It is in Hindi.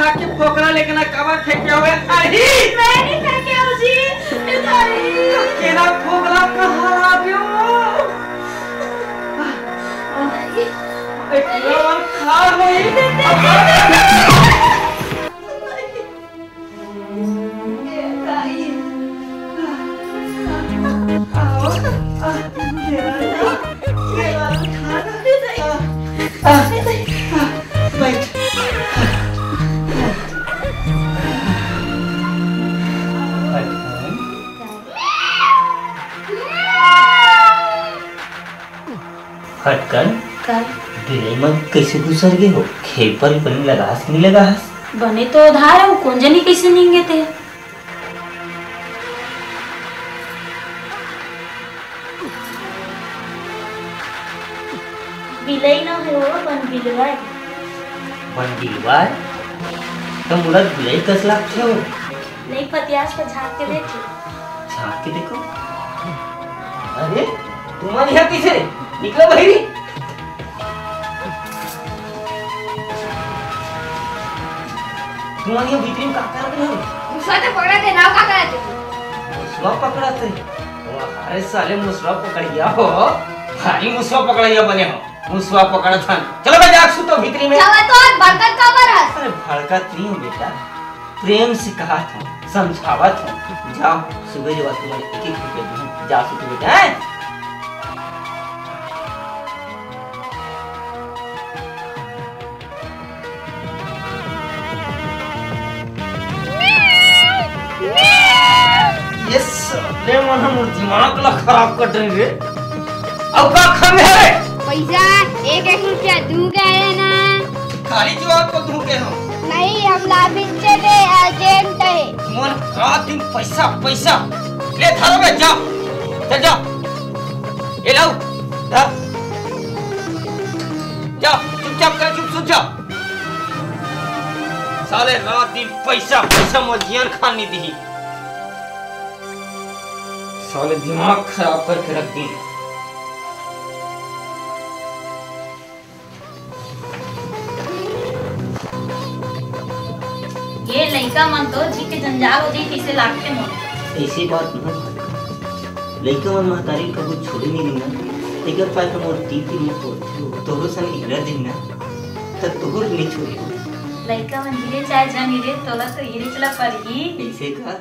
खा के फोकरा लेकिन कवर फेंके हुए अरे मैं नहीं फेंके हूँ जी केना फोकरा कहाँ आ गयो एक खा होई फटकन गिरेमन कैसे गुजर गए हो खेत पर बने लगास नहीं लगास बने तो उधार है वो कुंजनी कैसे नहीं थे बिलई ना है वो बन बिलवा तो मुड़ा बिलई कस लागते हो नहीं पतियास पर झांक के देखो अरे तुम्हारी यहाँ किसे निकलो भाई तुम्हारी यहाँ भीतरी में क्या कर रहे हो मुसवा तो पकड़ा थे नाव का करे थे मुसवा पकड़ा थे अरे साले मुसवा पकड़ गया हो भारी मुसवा पकड़ गया बने हो मुसवा पकड़ा था चलो मैं जाग सुतो भीतरी में चलो तो बरकत का बरस अरे भड़कत नहीं हो बेटा प्रेम से कहा था समझावा था जाओ सुबह जो तुम्हारे एक रुपये दूँ जा सुतो बेटा ये मन हम दिमाग ला खराब कर रहे रे अब का खम है पैसा 1-1 रुपया दूंगा है ना खाली जवाब को दूंगे हम नहीं हम लाभिंचे दे एजेंट है मन रात दिन पैसा पैसा ले थारो में जा चल जा ये लाओ जा जा चुपचाप कर चुप सुन जा साले रात दिन पैसा पैसा मजियान खानी दी साले दिमाग खराब करके रख दी ये लड़का मन तो जी के जंजाल हो जाए किसे लागते मन ऐसी बात नहीं लड़का मन महतारी कबू छोड़ी नहीं देना एक पाए तो मोर तीन में तोरो सन इधर देना तो तोहर नहीं छोड़ी लड़का मन गिरे चाहे जंग गिरे तोला तो गिरे चला पड़गी ऐसे का